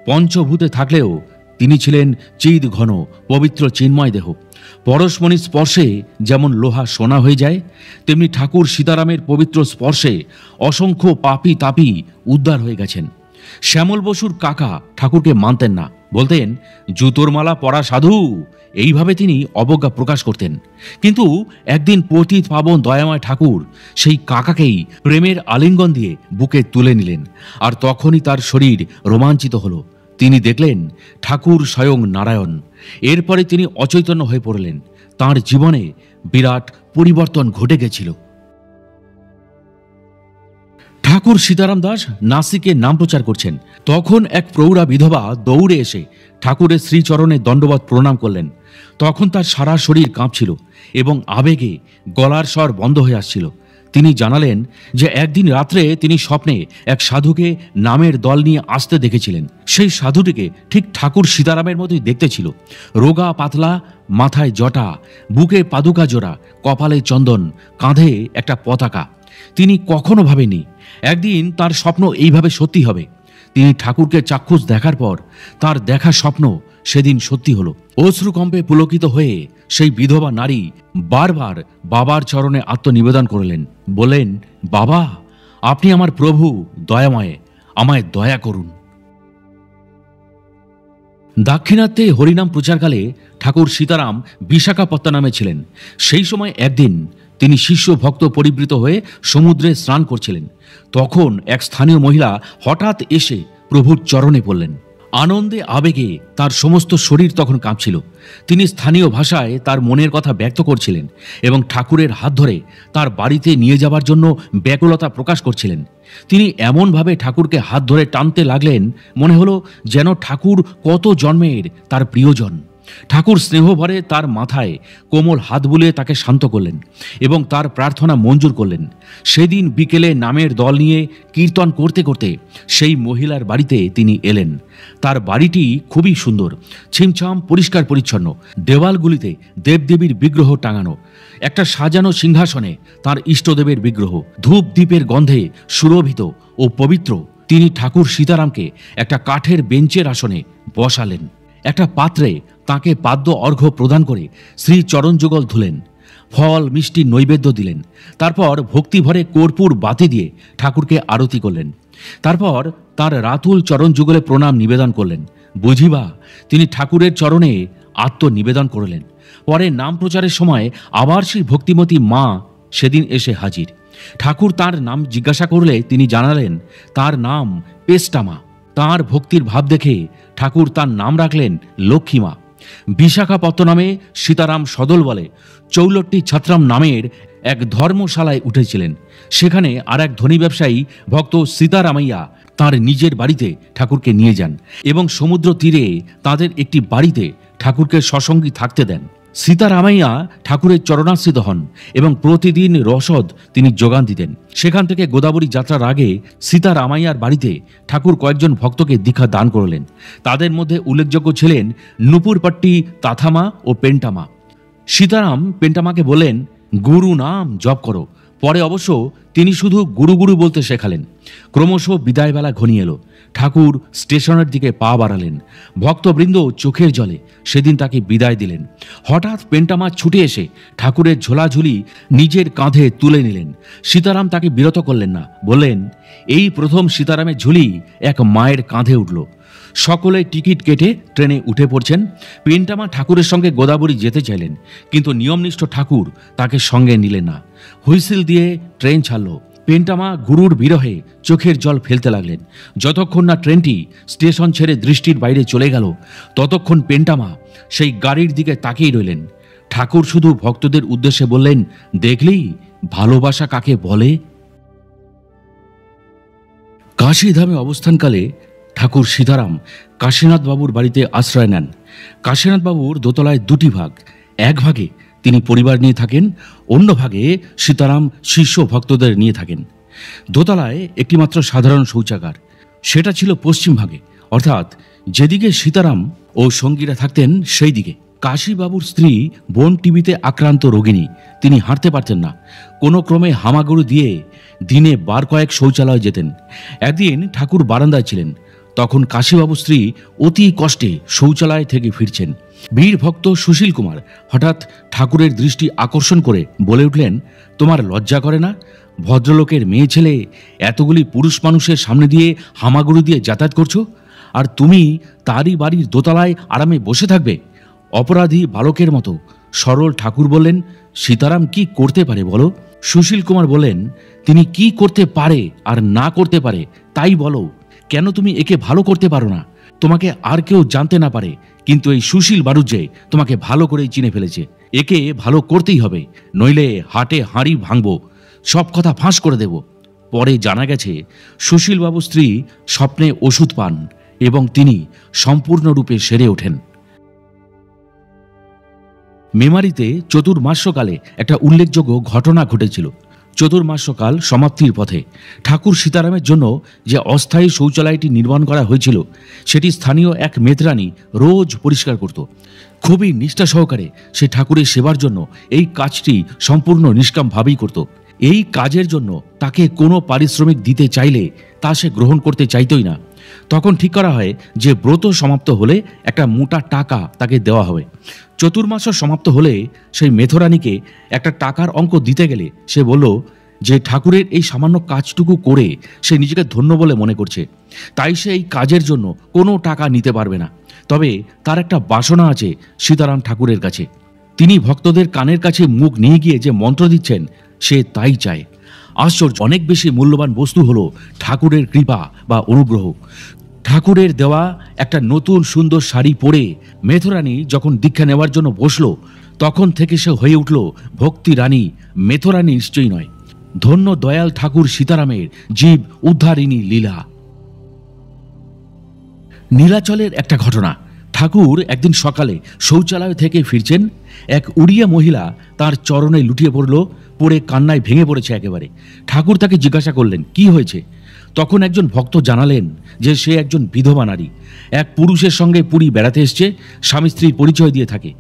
পঞ্চভূতে থাকলেও তিনি ছিলেন চিদ ঘন পবিত্র চিন্ময় দেহ। পরশমণির স্পর্শে যেমন লোহা সোনা হয়ে যায়, তেমনি ঠাকুর সীতারামের পবিত্র স্পর্শে অসংখ্য পাপী তাপী উদ্ধার হয়ে গেছেন। শ্যামল বসুর কাকা ঠাকুরকে মানতেন না, বলতেন জুতোর মালা পরা সাধু, এইভাবে তিনি অবজ্ঞা প্রকাশ করতেন। কিন্তু একদিন পতিত পাবন দয়াময় ঠাকুর সেই কাকাকেই প্রেমের আলিঙ্গন দিয়ে বুকে তুলে নিলেন। আর তখনই তার শরীর রোমাঞ্চিত হল। তিনি দেখলেন ঠাকুর স্বয়ং নারায়ণ। এরপরে তিনি অচৈতন্য হয়ে পড়লেন। তাঁর জীবনে বিরাট পরিবর্তন ঘটে গেছিল। ঠাকুর সীতারাম দাস নাসিকে নাম প্রচার করছেন। তখন এক প্রৌঢ়া বিধবা দৌড়ে এসে ঠাকুরের শ্রীচরণে দণ্ডবত প্রণাম করলেন। তখন তার সারা শরীর কাঁপছিল এবং আবেগে গলার স্বর বন্ধ হয়ে আসছিল। তিনি জানালেন যে একদিন রাত্রে তিনি স্বপ্নে এক সাধুকে নামের দল নিয়ে আসতে দেখেছিলেন। সেই সাধুটিকে ঠিক ঠাকুর সীতারামের মতোই দেখতে ছিল। রোগা পাতলা, মাথায় জটা, বুকে পাদুকা জোড়া, কপালে চন্দন, কাঁধে একটা পতাকা। তিনি কখনো ভাবেননি একদিন তার স্বপ্ন এইভাবে সত্যি হবে। তিনি ঠাকুরকে চাক্ষুষ দেখার পর তার দেখা স্বপ্ন সেদিন সত্যি হলো। অশ্রুকম্পে পুলকিত হয়ে সেই বিধবা নারী বারবার বাবার চরণে আত্মনিবেদন করলেন, বলেন, বাবা, আপনি আমার প্রভু, দয়াময়, আমায় দয়া করুন। দাক্ষিণাত্যে হরিনাম প্রচারকালে ঠাকুর সীতারাম বিশাখাপত্তনমে ছিলেন। সেই সময় একদিন তিনি শিষ্য ভক্ত পরিবৃত হয়ে সমুদ্রে স্নান করছিলেন। তখন এক স্থানীয় মহিলা হঠাৎ এসে প্রভুর চরণে পড়লেন। আনন্দে আবেগে তার সমস্ত শরীর তখন কাঁপছিল। তিনি স্থানীয় ভাষায় তার মনের কথা ব্যক্ত করছিলেন এবং ঠাকুরের হাত ধরে তার বাড়িতে নিয়ে যাবার জন্য ব্যাকুলতা প্রকাশ করছিলেন। তিনি এমনভাবে ঠাকুরকে হাত ধরে টানতে লাগলেন, মনে হলো যেন ঠাকুর কত জন্মের তার প্রিয়জন। ঠাকুর স্নেহভরে তার মাথায় কোমল হাত বুলিয়ে তাকে শান্ত করলেন এবং তার প্রার্থনা মঞ্জুর করলেন। সেদিন বিকেলে নামের দল নিয়ে কীর্তন করতে করতে সেই মহিলার বাড়িতে তিনি এলেন। তার বাড়িটি খুবই সুন্দর, ছিমছাম পরিষ্কার পরিচ্ছন্ন। দেওয়ালগুলিতে দেবদেবীর বিগ্রহ টাঙানো। একটা সাজানো সিংহাসনে তার ইষ্টদেবের বিগ্রহ। ধূপ দ্বীপের গন্ধে সুরভিত ও পবিত্র তিনি ঠাকুর সীতারামকে একটা কাঠের বেঞ্চের আসনে বসালেন। একটা পাত্রে তাকে পাদ্য অর্ঘ্য প্রদান করে শ্রী চরণযুগল ধুলেন। ফল মিষ্টি নৈবেদ্য দিলেন। তারপর ভক্তিভরে কর্পূর বাতি দিয়ে ঠাকুরকে আরতি করলেন। তারপর তার রাতুল চরণযুগলে প্রণাম নিবেদন করলেন। বুঝিবা তিনি ঠাকুরের চরণে আত্মনিবেদন করলেন। পরে নাম প্রচারের সময় আবার সেই ভক্তিমতী মা সেদিন এসে হাজির। ঠাকুর তার নাম জিজ্ঞাসা করলে তিনি জানালেন তার নাম পেস্টামা। তাঁর ভক্তির ভাব দেখে ঠাকুর তার নাম রাখলেন লক্ষ্মীমা। বিশাখাপত্তনমে সীতারাম সদল বলে চৌলট্টি ছাত্রাম নামের এক ধর্মশালায় উঠেছিলেন। সেখানে আর এক ধনী ব্যবসায়ী ভক্ত সীতারামাইয়া তার নিজের বাড়িতে ঠাকুরকে নিয়ে যান এবং সমুদ্র তীরে তাদের একটি বাড়িতে ঠাকুরকে সসঙ্গী থাকতে দেন। সীতারামাইয়া ঠাকুরের চরণাশ্রিত হন এবং প্রতিদিন রসদ তিনি যোগান দিতেন। সেখান থেকে গোদাবরী যাত্রার আগে সীতারামাইয়ার বাড়িতে ঠাকুর কয়েকজন ভক্তকে দীক্ষা দান করলেন। তাদের মধ্যে উল্লেখযোগ্য ছিলেন নুপুরপট্টি তাথামা ও পেন্টামা। সীতারাম পেন্টামাকে বললেন, গুরু নাম জপ করো, পরে অবশ্য তিনি শুধু গুরু গুরু বলতে শেখালেন। ক্রমশ বিদায়বেলা ঘনিয়ে এলো। ঠাকুর স্টেশনের দিকে পা বাড়ালেন। ভক্তবৃন্দ চোখের জলে সেদিন তাকে বিদায় দিলেন। হঠাৎ পেন্টামা ছুটে এসে ঠাকুরের ঝোলাঝুলি নিজের কাঁধে তুলে নিলেন। সীতারাম তাকে বিরত করলেন না, বললেন, এই প্রথম সীতারামের ঝুলি এক মায়ের কাঁধে উঠল। সকলে টিকিট কেটে ট্রেনে উঠে পড়ছেন। পেন্টামা ঠাকুরের সঙ্গে গোদাবরী যেতে চাইলেন, কিন্তু নিয়মনিষ্ঠ ঠাকুর তাকে সঙ্গে নিলেন না। হুইসেল দিয়ে ট্রেন ছাড়ল। পেন্টামা গুরুর বিরহে চোখের জল ফেলতে লাগলেন। যতক্ষণ না ট্রেনটি স্টেশন ছেড়ে দৃষ্টির বাইরে চলে গেল, ততক্ষণ পেন্টামা সেই গাড়ির দিকে তাকিয়ে রইলেন। ঠাকুর শুধু ভক্তদের উদ্দেশ্যে বললেন, দেখলি ভালোবাসা কাকে বলে। কাশীধামে অবস্থানকালে ঠাকুর সীতারাম কাশীনাথ বাবুর বাড়িতে আশ্রয় নেন। কাশীনাথ বাবুর দোতলায় দুটি ভাগ। এক ভাগে তিনি পরিবার নিয়ে থাকেন, অন্য ভাগে সীতারাম শিষ্য ভক্তদের নিয়ে থাকেন। দোতলায় একটিমাত্র সাধারণ শৌচাগার, সেটা ছিল পশ্চিম ভাগে, অর্থাৎ যেদিকে সীতারাম ও সঙ্গীরা থাকতেন সেই দিকে। কাশীবাবুর স্ত্রী বোন টিবিতে আক্রান্ত রোগিণী, তিনি হাঁটতে পারতেন না। কোনো ক্রমে হামাগুড়ি দিয়ে দিনে বার কয়েক শৌচালয় যেতেন। একদিন ঠাকুর বারান্দায় ছিলেন, তখন কাশীবাবুর স্ত্রী অতি কষ্টে শৌচালয় থেকে ফিরছেন। বীর ভক্ত সুশীল কুমার হঠাৎ ঠাকুরের দৃষ্টি আকর্ষণ করে বলে উঠলেন, তোমার লজ্জা করে না? ভদ্রলোকের মেয়ে ছেলে এতগুলি পুরুষ মানুষের সামনে দিয়ে হামাগুড়ি দিয়ে যাতায়াত করছো, আর তুমি তারই বাড়ির দোতলায় আরামে বসে থাকবে? অপরাধী বালকের মতো সরল ঠাকুর বললেন, সীতারাম কি করতে পারে বলো? সুশীল কুমার বললেন, তিনি কি করতে পারে আর না করতে পারে তাই বলো। কেন তুমি একে ভালো করতে পারো না? তোমাকে আর কেউ জানতে না পারে, কিন্তু এই সুশীল বাড়ুজ্জে তোমাকে ভালো করেই চিনে ফেলেছে। একে ভালো করতেই হবে, নইলে হাটে হাঁড়ি ভাঙবো, সব কথা ফাঁস করে দেব। পরে জানা গেছে সুশীলবাবুর স্ত্রী স্বপ্নে ওষুধ পান এবং তিনি সম্পূর্ণরূপে সেরে ওঠেন। মেমারিতে চতুর্মাস্যকালে একটা উল্লেখযোগ্য ঘটনা ঘটেছিল। চতুর্মাস্যকাল সমাপ্তির পথে ঠাকুর সীতারামের জন্য যে অস্থায়ী শৌচালয়টি নির্মাণ করা হয়েছিল, সেটি স্থানীয় এক মেতরানী রোজ পরিষ্কার করত। খুবই নিষ্ঠা সহকারে সে ঠাকুরের সেবার জন্য এই কাজটি সম্পূর্ণ নিষ্কামভাবেই করত। এই কাজের জন্য তাকে কোনো পারিশ্রমিক দিতে চাইলে তা সে গ্রহণ করতে চাইতই না। তখন ঠিক করা হয় যে ব্রত সমাপ্ত হলে একটা মোটা টাকা তাকে দেওয়া হবে। চতুর্মাস সমাপ্ত হলে সেই মেথরানীকে একটা টাকার অঙ্ক দিতে গেলে সে বলল যে ঠাকুরের এই সামান্য কাজটুকু করে সে নিজেকে ধন্য বলে মনে করছে, তাই সে এই কাজের জন্য কোনো টাকা নিতে পারবে না। তবে তার একটা বাসনা আছে সীতারাম ঠাকুরের কাছে। তিনি ভক্তদের কানের কাছে মুখ নিয়ে গিয়ে যে মন্ত্র দিচ্ছেন, সে তাই চায়। আশ্চর্য, অনেক বেশি মূল্যবান বস্তু হলো ঠাকুরের কৃপা বা অনুগ্রহ। ঠাকুরের দেওয়া একটা নতুন সুন্দর শাড়ি পরে মেথরানী যখন দীক্ষা নেওয়ার জন্য বসল, তখন থেকে সে হয়ে উঠল ভক্তি রানী। মেথরানী নিশ্চয়ই নয়। ধন্য দয়াল ঠাকুর সীতারামের জীব উদ্ধারিণী লীলা। নীলাচলের একটা ঘটনা। ঠাকুর একদিন সকালে শৌচালয় থেকে ফিরছেন। এক উড়িয়া মহিলা তার চরণে লুটিয়ে পড়ল, পড়ে কান্নায় ভেঙে পড়েছে একেবারে। ঠাকুর তাকে জিজ্ঞাসা করলেন, কি হয়েছে? তখন একজন ভক্ত জানালেন যে সে একজন বিধবা নারী, এক পুরুষের সঙ্গে পুরী বেড়াতে এসছে, স্বামী স্ত্রীর পরিচয় দিয়ে থাকে,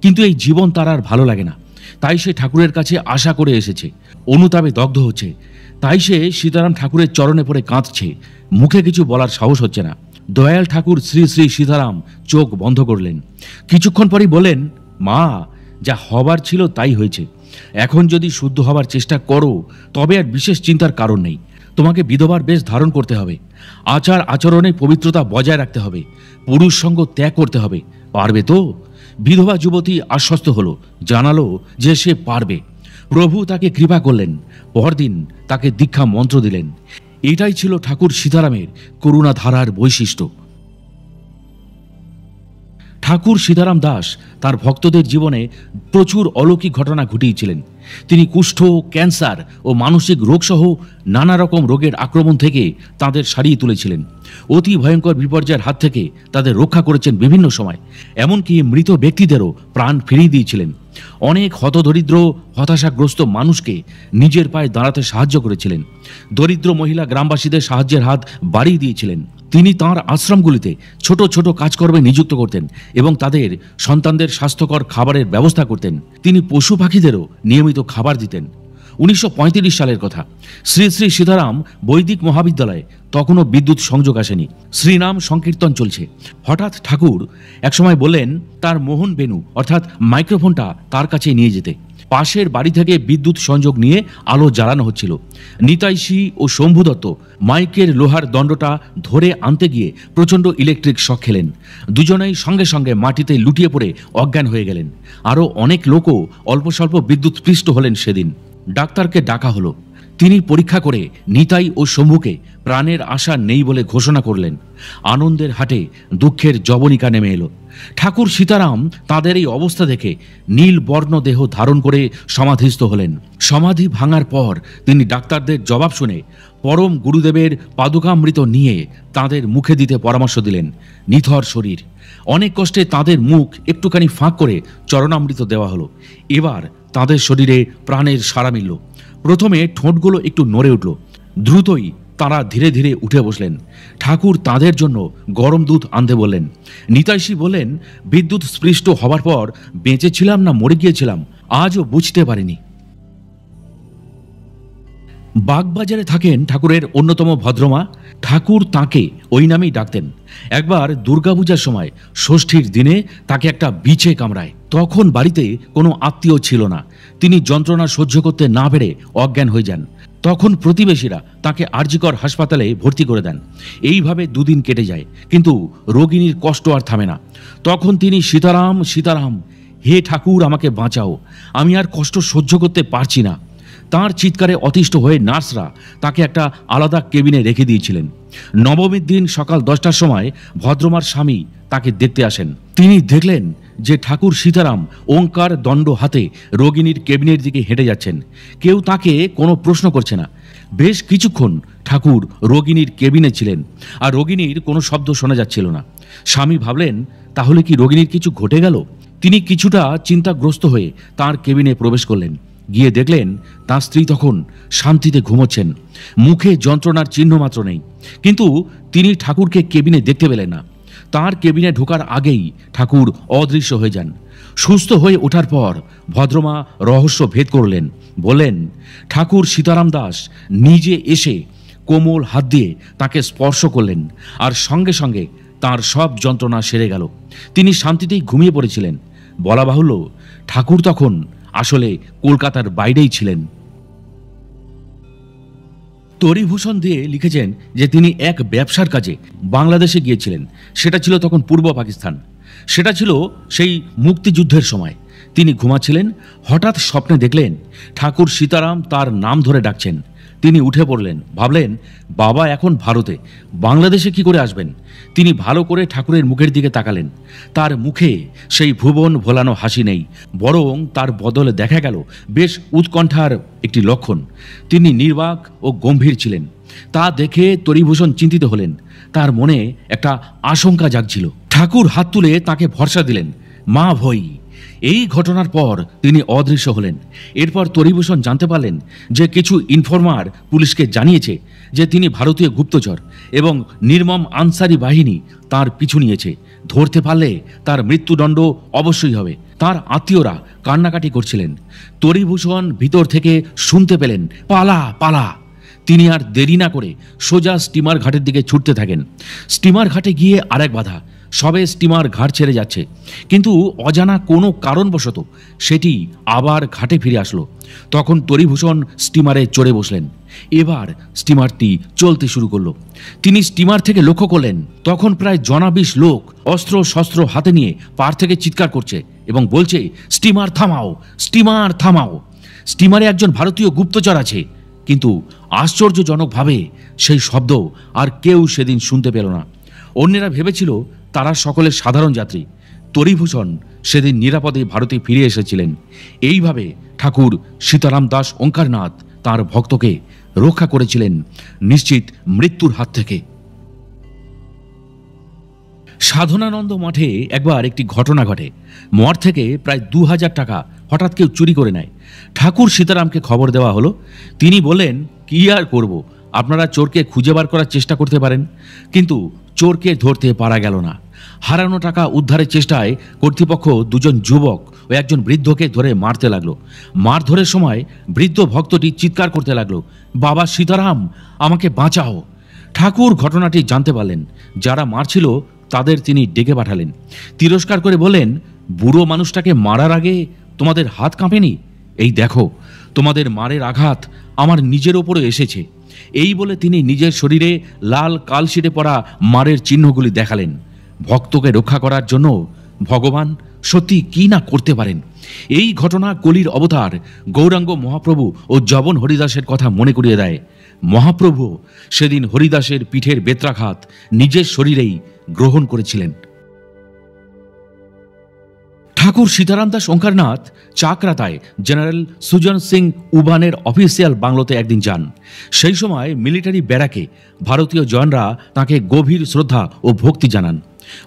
কিন্তু এই জীবন তার আর ভালো লাগে না। তাই সে ঠাকুরের কাছে আশা করে এসেছে, অনুতাপে দগ্ধ হচ্ছে। তাই সে সীতারাম ঠাকুরের চরণে পড়ে কাঁদছে, মুখে কিছু বলার সাহস হচ্ছে না। দয়াল ঠাকুর শ্রী শ্রী সীতারাম চোখ বন্ধ করলেন। কিছুক্ষণ পরেই বলেন, মা, যা হবার ছিল তাই হয়েছে। এখন যদি শুদ্ধ হবার চেষ্টা করো তবে আর বিশেষ চিন্তার কারণ নেই। তোমাকে বিধবার বেশ ধারণ করতে হবে, আচার আচরণে পবিত্রতা বজায় রাখতে হবে, পুরুষ সঙ্গ ত্যাগ করতে হবে। পারবে তো? বিধবা যুবতী আশ্বস্ত হলো, জানালো যে সে পারবে। প্রভু তাকে কৃপা করলেন। পরদিন তাকে দীক্ষা মন্ত্র দিলেন। এটাই ছিল ঠাকুর সীতারামের করুণা ধারার বৈশিষ্ট্য। ঠাকুর সীতারাম দাস তার ভক্তদের জীবনে প্রচুর অলৌকিক ঘটনা ঘটিয়েছিলেন। তিনি কুষ্ঠ, ক্যান্সার ও মানসিক রোগসহ নানা রকম রোগের আক্রমণ থেকে তাদের সারিয়ে তুলেছিলেন। অতি ভয়ঙ্কর বিপর্যয়ের হাত থেকে তাদের রক্ষা করেছেন বিভিন্ন সময়। এমনকি মৃত ব্যক্তিদেরও প্রাণ ফিরিয়ে দিয়েছিলেন। অনেক হতদরিদ্র, হতাশাগ্রস্ত মানুষকে নিজের পায়ে দাঁড়াতে সাহায্য করেছিলেন। দরিদ্র মহিলা গ্রামবাসীদের সাহায্যের হাত বাড়িয়ে দিয়েছিলেন। তিনি তাঁর আশ্রমগুলিতে ছোট ছোট কাজকর্মে নিযুক্ত করতেন এবং তাদের সন্তানদের স্বাস্থ্যকর খাবারের ব্যবস্থা করতেন। তিনি পশু পাখিদেরও নিয়মিত খাবার দিতেন। 1935 সালের কথা। শ্রী শ্রী সীতারাম বৈদিক মহাবিদ্যালয়ে তখনও বিদ্যুৎ সংযোগ আসেনি। শ্রীনাম সংকীর্তন চলছে। হঠাৎ ঠাকুর একসময় বললেন তার মোহন বেনু অর্থাৎ মাইক্রোফোনটা তার কাছে নিয়ে যেতে। পাশের বাড়ি থেকে বিদ্যুৎ সংযোগ নিয়ে আলো জ্বালানো হচ্ছিল। নিতাইশি ও শম্ভু দত্ত মাইকের লোহার দণ্ডটা ধরে আনতে গিয়ে প্রচণ্ড ইলেকট্রিক শক খেলেন। দুজনেই সঙ্গে সঙ্গে মাটিতে লুটিয়ে পড়ে অজ্ঞান হয়ে গেলেন। আরও অনেক লোকও অল্প স্বল্প বিদ্যুৎস্পৃষ্ট হলেন সেদিন। ডাক্তারকে ডাকা হলো। তিনি পরীক্ষা করে নিতাই ও শম্ভুকে প্রাণের আশা নেই বলে ঘোষণা করলেন। আনন্দের হাটে দুঃখের জবনিকা নেমে এলো। ঠাকুর সীতারাম তাদের এই অবস্থা দেখে নীল বর্ণ দেহ ধারণ করে সমাধিস্থ হলেন। সমাধি ভাঙার পর তিনি ডাক্তারদের জবাব শুনে পরম গুরুদেবের পাদুকামৃত নিয়ে তাদের মুখে দিতে পরামর্শ দিলেন। নিথর শরীর, অনেক কষ্টে তাদের মুখ একটুখানি ফাঁক করে চরণামৃত দেওয়া হলো। এবার তাদের শরীরে প্রাণের সাড়া মিলল। প্রথমে ঠোঁটগুলো একটু নড়ে উঠল। দ্রুতই তারা ধীরে ধীরে উঠে বসলেন। ঠাকুর তাদের জন্য গরম দুধ আনতে বললেন। নিতাইশি বললেন, বিদ্যুৎ স্পৃষ্ট হবার পর বেঁচেছিলাম না মরে গিয়েছিলাম আজও বুঝতে পারিনি। বাগবাজারে থাকেন ঠাকুরের অন্যতম ভদ্রমা। ঠাকুর তাকে ওই নামেই ডাকতেন। একবার দুর্গাপূজার সময় ষষ্ঠীর দিনে তাকে একটা বিছে কামড়ায়। তখন বাড়িতে কোনো আত্মীয় ছিল না। তিনি যন্ত্রণা সহ্য করতে না পেরে অজ্ঞান হয়ে যান। তখন প্রতিবেশীরা তাকে আরজিকর হাসপাতালে ভর্তি করে দেন। এইভাবে দুদিন কেটে যায়, কিন্তু রোগিনীর কষ্ট আর থামে না। তখন তিনি সীতারাম সীতারাম, হে ঠাকুর আমাকে বাঁচাও, আমি আর কষ্ট সহ্য করতে পারছি না। তাঁর চিৎকারে অতিষ্ঠ হয়ে নার্সরা তাকে একটা আলাদা কেবিনে রেখে দিয়েছিলেন। নবমীর দিন সকাল 10টার সময় ভদ্রমার স্বামী তাকে দেখতে আসেন। তিনি দেখলেন যে ঠাকুর সীতারাম ওঙ্কার দণ্ড হাতে রোগিণীর কেবিনের দিকে হেঁটে যাচ্ছেন। কেউ তাকে কোনো প্রশ্ন করছে না। বেশ কিছুক্ষণ ঠাকুর রোগিণীর কেবিনে ছিলেন, আর রোগিণীর কোনো শব্দ শোনা যাচ্ছিল না। স্বামী ভাবলেন, তাহলে কি রোগিণীর কিছু ঘটে গেল? তিনি কিছুটা চিন্তাগ্রস্ত হয়ে তার কেবিনে প্রবেশ করলেন। গিয়ে দেখলেন তার স্ত্রী তখন শান্তিতে ঘুমোচ্ছেন। মুখে যন্ত্রণার চিহ্ন মাত্র নেই। কিন্তু তিনি ঠাকুরকে কেবিনে দেখতে পেলেন না। তার কেবিনে ঢোকার আগেই ঠাকুর অদৃশ্য হয়ে যান। সুস্থ হয়ে ওঠার পর ভদ্রমা রহস্য ভেদ করলেন। বললেন, ঠাকুর সীতারাম দাস নিজে এসে কোমল হাত দিয়ে তাকে স্পর্শ করলেন, আর সঙ্গে সঙ্গে তার সব যন্ত্রণা সেরে গেল। তিনি শান্তিতেই ঘুমিয়ে পড়েছিলেন। বলা বাহুল্য, ঠাকুর তখন আসলে কলকাতার বাইরেই ছিলেন। তরিভূষণ দিয়ে লিখেছেন যে তিনি এক ব্যবসার কাজে বাংলাদেশে গিয়েছিলেন। সেটা ছিল তখন পূর্ব পাকিস্তান। সেটা ছিল সেই মুক্তিযুদ্ধের সময়। তিনি ঘুমাচ্ছিলেন। হঠাৎ স্বপ্নে দেখলেন ঠাকুর সীতারাম তার নাম ধরে ডাকছেন। তিনি উঠে পড়লেন। ভাবলেন, বাবা এখন ভারতে, বাংলাদেশে কি করে আসবেন? তিনি ভালো করে ঠাকুরের মুখের দিকে তাকালেন। তার মুখে সেই ভুবন ভোলানো হাসি নেই, বরং তার বদলে দেখা গেল বেশ উৎকণ্ঠার একটি লক্ষণ। তিনি নির্বাক ও গম্ভীর ছিলেন। তা দেখে তরিভূষণ চিন্তিত হলেন। তার মনে একটা আশঙ্কা জাগছিল। ঠাকুর হাত তুলে তাকে ভরসা দিলেন, মা ভই। এই ঘটনার পর তিনি অদৃশ্য হলেন। এরপর তরিভূষণ জানতে পারলেন যে কিছু ইনফরমার পুলিশকে জানিয়েছে যে তিনি ভারতীয় গুপ্তচর এবং নির্মম আনসারি বাহিনী তার পিছু নিয়েছে। ধরতে পারলে তার মৃত্যুদণ্ড অবশ্যই হবে। তার আত্মীয়রা কান্নাকাটি করছিলেন। তরিভূষণ ভিতর থেকে শুনতে পেলেন, পালা পালা। তিনি আর দেরি না করে সোজা স্টিমার ঘাটের দিকে ছুটতে থাকেন। স্টিমার ঘাটে গিয়ে আরেক বাধা। সবে স্টিমার ঘাট ছেড়ে যাচ্ছে, কিন্তু অজানা কোনো কারণবশত সেটি আবার ঘাটে ফিরে আসলো। তখন তরিভূষণ স্টিমারে চড়ে বসলেন। এবার স্টিমারটি চলতে শুরু করলো। তিনি স্টিমার থেকে লক্ষ্য করলেন তখন প্রায় জনা 20 লোক অস্ত্র শস্ত্র হাতে নিয়ে পার থেকে চিৎকার করছে এবং বলছে, স্টিমার থামাও, স্টিমার থামাও। স্টিমারে একজন ভারতীয় গুপ্তচর আছে। কিন্তু আশ্চর্যজনকভাবে সেই শব্দ আর কেউ সেদিন শুনতে পেল না। অন্যেরা ভেবেছিল তারা সকলে সাধারণ যাত্রী। তরিভূষণ সেদিন নিরাপদে ভারতে ফিরে এসেছিলেন। এইভাবে ঠাকুর সীতারাম দাস ওঙ্কারনাথ তার ভক্তকে রক্ষা করেছিলেন নিশ্চিত মৃত্যুর হাত থেকে। সাধনানন্দ মঠে একবার একটি ঘটনা ঘটে। মঠ থেকে প্রায় 2000 টাকা হঠাৎ কেউ চুরি করে নেয়। ঠাকুর সীতারামকে খবর দেওয়া হলো। তিনি বললেন, কি আর করব, আপনারা চোরকে খুঁজে বার করার চেষ্টা করতে পারেন। কিন্তু চোরকে ধরতে পারা গেল না। হারানো টাকা উদ্ধারের চেষ্টায় কর্তৃপক্ষ দুজন যুবক ও একজন বৃদ্ধকে ধরে মারতে লাগলো। মারধরের সময় বৃদ্ধ ভক্তটি চিৎকার করতে লাগলো, বাবা সীতারাম, আমাকে বাঁচাও। ঠাকুর ঘটনাটি জানতে পারলেন। যারা মারছিল তাদের তিনি ডেকে পাঠালেন। তিরস্কার করে বললেন, বুড়ো মানুষটাকে মারার আগে তোমাদের হাত কাঁপেনি? এই দেখো, তোমাদের মারের আঘাত আমার নিজের ওপরে এসেছে। এই বলে তিনি নিজের শরীরে লাল কালশিটে পড়া মারের চিহ্নগুলি দেখালেন। ভক্তকে রক্ষা করার জন্য ভগবান সত্যি কি না করতে পারেন। এই ঘটনা কলির অবতার গৌরাঙ্গ মহাপ্রভু ও জবন হরিদাসের কথা মনে করিয়ে দেয়। মহাপ্রভু সেদিন হরিদাসের পিঠের বেত্রাঘাত নিজের শরীরেই গ্রহণ করেছিলেন। ঠাকুর সীতারাম দাস ওঙ্কারনাথ চাকরাতায় জেনারেল সুজন সিং উবানের অফিসিয়াল বাংলোতে একদিন যান। সেই সময় মিলিটারি ব্যারাকে ভারতীয় জওয়ানরা তাকে গভীর শ্রদ্ধা ও ভক্তি জানান।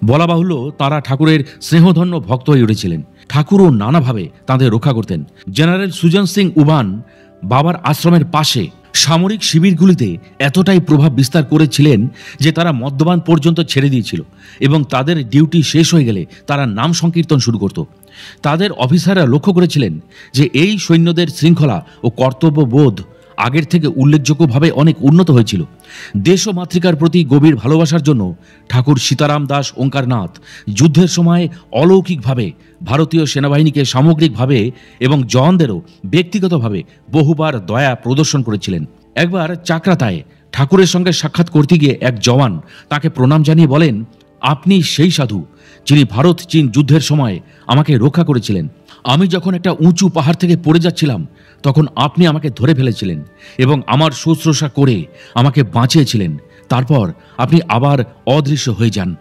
বলা বাহুল্য, তারা ঠাকুরের স্নেহধন্য ভক্ত হয়ে উঠেছিলেন। ঠাকুরও নানাভাবে তাদের রক্ষা করতেন। জেনারেল সুজন সিং উবান বাবার আশ্রমের পাশে সামরিক শিবিরগুলিতে এতটাই প্রভাব বিস্তার করেছিলেন যে তারা মদ্যপান পর্যন্ত ছেড়ে দিয়েছিল এবং তাদের ডিউটি শেষ হয়ে গেলে তারা নাম সংকীর্তন শুরু করত। তাদের অফিসাররা লক্ষ্য করেছিলেন যে এই সৈন্যদের শৃঙ্খলা ও কর্তব্যবোধ আগের থেকে উল্লেখযোগ্যভাবে অনেক উন্নত হয়েছিল। দেশ ও মাতৃকার প্রতি গভীর ভালোবাসার জন্য ঠাকুর সীতারাম দাস ওঙ্কারনাথ যুদ্ধের সময় অলৌকিকভাবে ভারতীয় সেনাবাহিনীকে সামগ্রিকভাবে এবং জওয়ানদেরও ব্যক্তিগতভাবে বহুবার দয়া প্রদর্শন করেছিলেন। একবার চাকরাতায় ঠাকুরের সঙ্গে সাক্ষাৎ করতে গিয়ে এক জওয়ান তাকে প্রণাম জানিয়ে বলেন, আপনি সেই সাধু যিনি ভারত চীন যুদ্ধের সময় আমাকে রক্ষা করেছিলেন। আমি যখন একটা উঁচু পাহাড় থেকে পড়ে যাচ্ছিলাম তখন আপনি আমাকে ধরে ফেলেছিলেন এবং আমার শুশ্রূষা করে আমাকে বাঁচিয়েছিলেন। তারপর আপনি আবার অদৃশ্য হয়ে যান।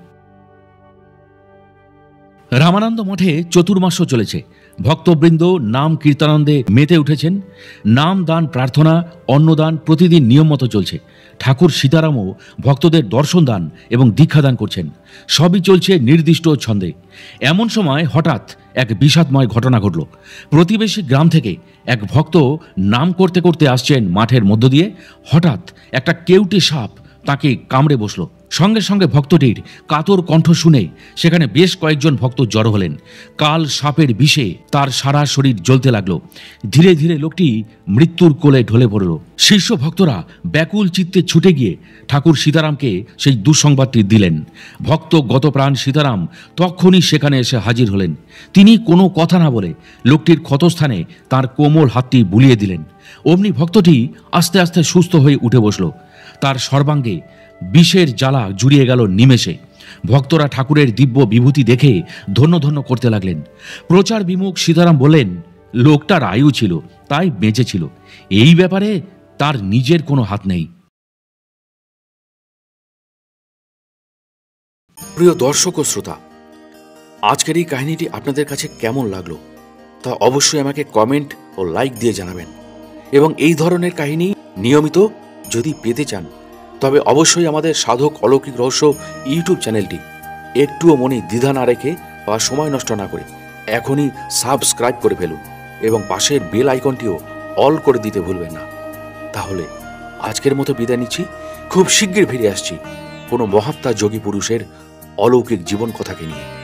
রামানন্দ মঠে চতুর্মাস্য চলেছে। ভক্তবৃন্দ নাম কীর্তনানন্দে মেতে উঠেছেন। নাম দান, প্রার্থনা, অন্নদান প্রতিদিন নিয়ম মতো চলছে। ঠাকুর সীতারামও ভক্তদের দর্শন দান এবং দীক্ষাদান করছেন। সবই চলছে নির্দিষ্ট ছন্দে। এমন সময় হঠাৎ এক বিষাদময় ঘটনা ঘটল। প্রতিবেশী গ্রাম থেকে এক ভক্ত নাম করতে করতে আসছেন মাঠের মধ্য দিয়ে। হঠাৎ একটা কেউটে সাপ তাকে কামড়ে বসল। সঙ্গে সঙ্গে ভক্তটির কাতর কণ্ঠ শুনে সেখানে বেশ কয়েকজন ভক্ত জড়ো হলেন। কাল সাপের বিষে তার সারা শরীর জ্বলতে লাগলো। ধীরে ধীরে লোকটি মৃত্যুর কোলে ঢলে পড়ল। শীর্ষ ভক্তরা ব্যাকুল চিত্তে ছুটে গিয়ে ঠাকুর সীতারামকে সেই দুঃসংবাদটি দিলেন। ভক্ত গতপ্রাণ সীতারাম তখনই সেখানে এসে হাজির হলেন। তিনি কোনো কথা না বলে লোকটির ক্ষতস্থানে তার কোমল হাতটি বুলিয়ে দিলেন। অমনি ভক্তটি আস্তে আস্তে সুস্থ হয়ে উঠে বসল। তার সর্বাঙ্গে বিষের জ্বালা জুড়িয়ে গেল নিমেষে। ভক্তরা ঠাকুরের দিব্য বিভূতি দেখে ধন্য ধন্য করতে লাগলেন। প্রচার বিমুখ সীতারাম বললেন, লোকটার আয়ু ছিল তাই বেঁচেছিল, এই ব্যাপারে তার নিজের কোনো হাত নেই। প্রিয় দর্শক ও শ্রোতা, আজকের এই কাহিনীটি আপনাদের কাছে কেমন লাগলো তা অবশ্যই আমাকে কমেন্ট ও লাইক দিয়ে জানাবেন। এবং এই ধরনের কাহিনী নিয়মিত যদি পেতে চান তবে অবশ্যই আমাদের সাধক অলৌকিক রহস্য ইউটিউব চ্যানেলটি একটুও মনে দ্বিধা না রেখে বা সময় নষ্ট না করে এখনই সাবস্ক্রাইব করে ফেলুন এবং পাশের বেল আইকনটিও অল করে দিতে ভুলবেন না। তাহলে আজকের মতো বিদায় নিচ্ছি। খুব শীঘ্রই ফিরে আসছি কোনো মহাত্মা যোগী পুরুষের অলৌকিক জীবন কথাকে নিয়ে।